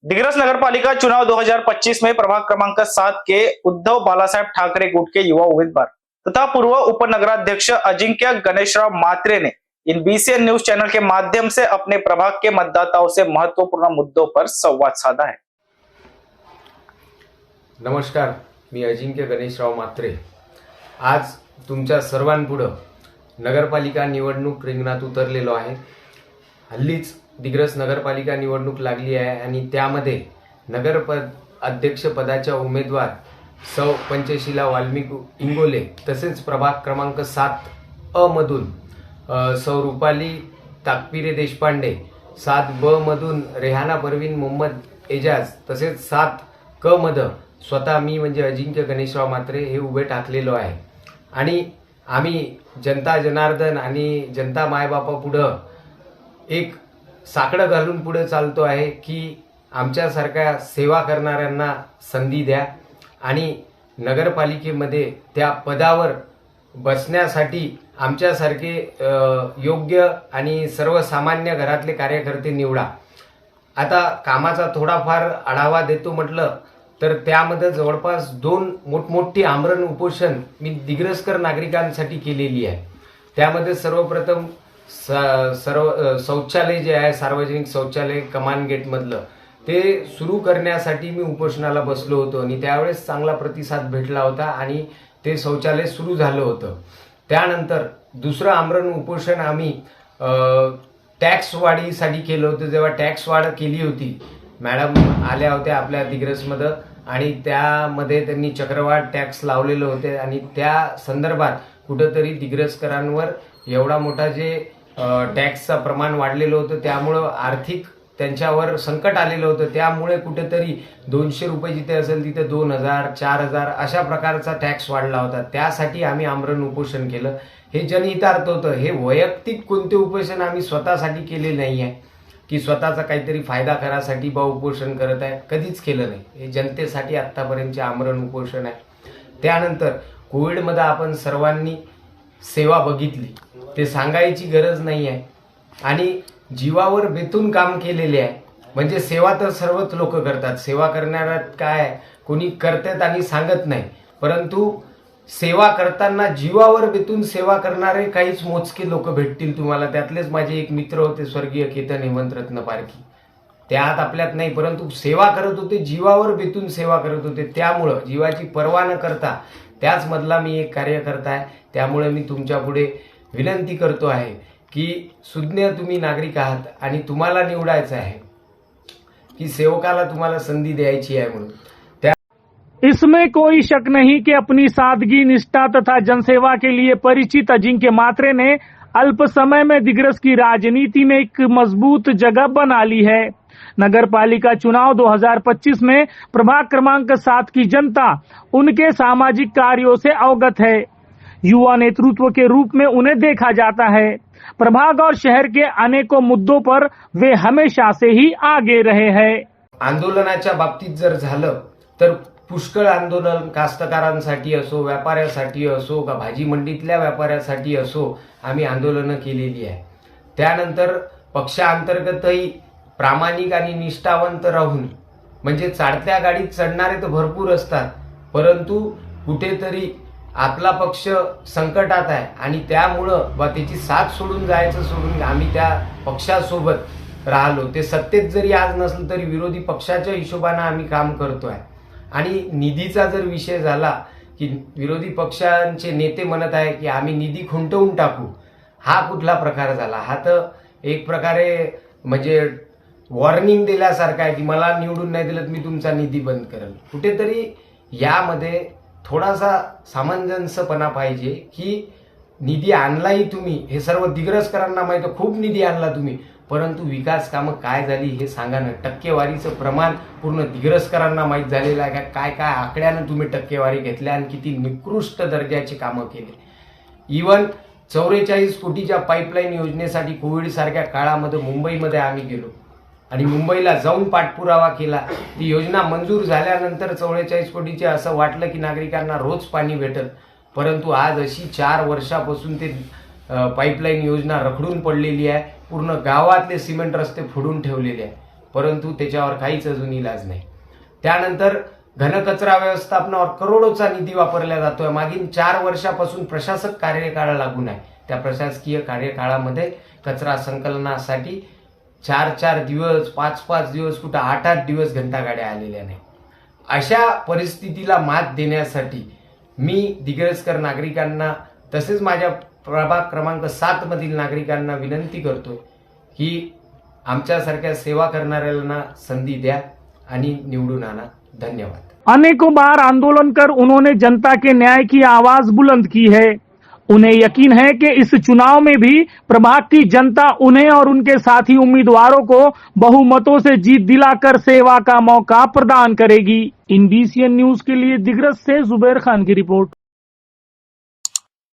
दिग्रस नगरपालिका चुनाव 2025 में प्रभाग क्रमांक 7 के उद्धव बालासाहेब ठाकरे गुट के युवा उम्मीदवार तथा पूर्व उपनगराध्यक्ष अजिंक्य गणेशराव मात्रे ने इन बीसीएन न्यूज चैनल के माध्यम से अपने प्रभाग के मतदाताओं से महत्वपूर्ण मुद्दों पर संवाद साधा है। नमस्कार, मी अजिंक्य गणेशराव मात्रे आज तुमच्या सर्वांपुढे नगरपालिका निवडणूक रिंगणात उतरलेलो आहे। हल्लीच दिग्रस नगरपालिका निवडणूक लागली आहे आणि त्यामध्ये अध्यक्ष पदाच्या उमेदवार सौ पंचशीला वाल्मिक इंगोले तसेच प्रभाग क्रमांक 7 अ मधून सौ रुपाली ताकपिरे देशपांडे, 7 ब मधून रेहाना परवीन मोहम्मद एजाज तसेच 7 क मध्ये स्वतः मी म्हणजे अजिंक्य गणेशराव मात्रे हे उभे टाकलेलो आहे। आणि आम्ही जनता जनार्दन आणि जनता मायबापा पुढे एक साकडं घालून पुढे चालतो आहे की आमच्यासारख्या सेवा करणाऱ्यांना संधी द्या आणि नगरपालिकेमध्ये त्या पदावर बसण्यासाठी आमच्यासारखे योग्य आणि सर्वसामान्य घरातले कार्यकर्ते निवडा। आता कामाचा थोडाफार आढावा देतो म्हटलं तर त्यामध्ये जवळपास 2 मोठमोठी आमरण उपोषण मी दिग्रसकर नागरिकांसाठी केलेली आहे। त्यामध्ये सर्वप्रथम शौचालय जे आहे सार्वजनिक शौचालय कमान गेट मधलं ते सुरू करण्यासाठी मी उपोषणाला बसलो होतो आणि त्यावेळेस चांगला प्रतिसाद भेटला होता आणि ते शौचालय सुरू झालं होतं। त्यानंतर दुसरं आमरण उपोषण आम्ही टॅक्स वाढीसाठी केलं होतं। जेव्हा टॅक्स वाढ केली होती, मॅडम आल्या होत्या आपल्या दिग्रसमध्ये आणि त्यामध्ये त्यांनी चक्रवाढ टॅक्स लावलेले होते आणि त्या संदर्भात कुठेतरी दिग्रसकरांवर एवढा मोठा जे टॅक्सचं प्रमाण वाढलेलं होतं त्यामुळे आर्थिक त्यांच्यावर संकट आलेलं होतं। त्यामुळे कुठेतरी 200 रुपये जिथे असेल तिथे 2000 4000 अशा प्रकारचा टॅक्स वाढला होता। त्यासाठी आम्ही आमरण उपोषण केलं। हे जनहितार्थ होतं। हे वैयक्तिक कोणते उपोषण आम्ही स्वतःसाठी केले नाही आहे की स्वतःचा काहीतरी फायदा करासाठी उपोषण करत आहे, कधीच केलं नाही। हे जनतेसाठी आतापर्यंतचे आमरण उपोषण आहे। त्यानंतर कोविडमध्ये आपण सर्वांनी सेवा बघितली, ते सांगायची गरज नाही आहे आणि जीवावर बेतून काम केलेले आहे। म्हणजे सेवा तर सर्वच लोक करतात, सेवा करणाऱ्यात काय कोणी करतात आणि सांगत नाही, परंतु सेवा करताना जीवावर बेतून सेवा करणारे काहीच मोजके लोक भेटतील तुम्हाला। त्यातलेच माझे एक मित्र होते स्वर्गीय केतन हेमंतरत्न पारखी, त्यात आपल्यात नाही परंतु सेवा करत होते, जीवावर बेतून सेवा करत होते। त्यामुळे जीवाची पर्वा न करता त्याच मधला मी एक कार्यकर्ता आहे। त्यामुळे मी तुमच्या पुढे विनंती करतो आहे की सुज्ञ तुम्ही नागरिक आहात आणि तुम्हाला निवडायचं आहे की सेवकाला तुम्हाला संधी द्यायची आहे म्हणून। इसमें कोई शक नहीं कि अपनी सादगी, निष्ठा तथा जनसेवा के लिए परिचित अजिंक्य मात्रे ने अल्प समय में दिग्रस की राजनीति में एक मजबूत जगह बना ली है। नगरपालिका चुनाव 2025 में प्रभाग क्रमांक 7 की जनता उनके सामाजिक कार्यों से अवगत है। युवा नेतृत्व के रूप में उन्हें देखा जाता है। प्रभाग और शहर के अनेकों मुद्दों पर वे हमेशा से ही आगे रहे हैं। आंदोलनाच्या बाबतीत जर झालं तर पुष्कळ आंदोलन कास्तकारांसाठी असो, व्यापाऱ्यासाठी असो, का भाजी मंडीतल्या व्यापाऱ्यासाठी असो आम्ही आंदोलनं केलेली आहे। त्यानंतर पक्षांतर्गतही प्रामाणिक आणि निष्ठावंत राहून, म्हणजे चालत्या गाडीत चढणारे तर भरपूर असतात, परंतु कुठेतरी आपला पक्ष संकटात आहे आणि त्यामुळं त्याची साथ सोडून जायचं सोडून आम्ही त्या पक्षासोबत राहिलो। ते सत्तेत जरी आज नसलं तरी विरोधी पक्षाच्या हिशोबाने आम्ही काम करतोय। आणि निधीचा जर विषय झाला की विरोधी पक्षांचे नेते म्हणत आहे की आम्ही निधी खुंटवून टाकू, हा कुठला प्रकार झाला? हा तर एक प्रकारे म्हणजे वॉर्निंग दिल्यासारखा आहे की मला निवडून नाही दिलं मी तुमचा निधी बंद करेल। कुठेतरी यामध्ये थोडासा सामंजस्यपणा पाहिजे की निधी आणलाही तुम्ही, हे सर्व दिग्रसकरांना माहिती, खूप निधी आणला तुम्ही, परंतु विकास कामं काय झाली हे सांगा ना। टक्केवारीचं प्रमाण पूर्ण दिग्रसकरांना माहीत झालेलं आहे। काय काय आकड्यानं तुम्ही टक्केवारी घेतल्या आणि किती निकृष्ट दर्जाची कामं केली। इवन 44 कोटीच्या पाईपलाईन योजनेसाठी कोविड सारख्या काळामध्ये मुंबईमध्ये आम्ही गेलो आणि मुंबईला जाऊन पाठपुरावा केला। ती योजना मंजूर झाल्यानंतर 44 कोटीचे असं वाटलं की नागरिकांना रोज पाणी भेटेल, परंतु आज अशी 4 वर्षापासून ते पाईपलाईन योजना रखडून पडलेली आहे। पूर्ण गावातले सिमेंट रस्ते फोडून ठेवलेले आहे। परंतु त्याच्यावर काहीच अजून इलाज नाही. त्यानंतर घनकचरा व्यवस्थापनावर करोडोचा निधी वापरला जातोय. मागील 4 वर्षापासून प्रशासक कार्यकाळ लागून आहे. त्या प्रशासकीय कार्यकाळामध्ये कचरा संकलनासाठी 4-4 दिवस, 5-5 दिवस, कुठं 8-8 दिवस घंटागाड्या आलेल्या नाही. अशा परिस्थितीला मात देण्यासाठी मी दिग्रसकर नागरिकांना तसेच माझ्या प्रभाग क्रमांक 7 मधील नागरिकांना विनंती करतो की आमच्यासारख्या सेवा करणाऱ्यांना संधी द्या आणि निवडून आणा. धन्यवाद. अनेकों बार आंदोलन कर उन्होंने जनता के न्याय की आवाज बुलंद की है. उन्हें यकीन है कि इस चुनाव में भी प्रभाग की जनता उन्हें और उनके साथी उम्मीदवारों को बहुमतों से जीत दिलाकर सेवा का मौका प्रदान करेगी. इन BCN न्यूज के लिए दिग्रस से जुबैर खान की रिपोर्ट.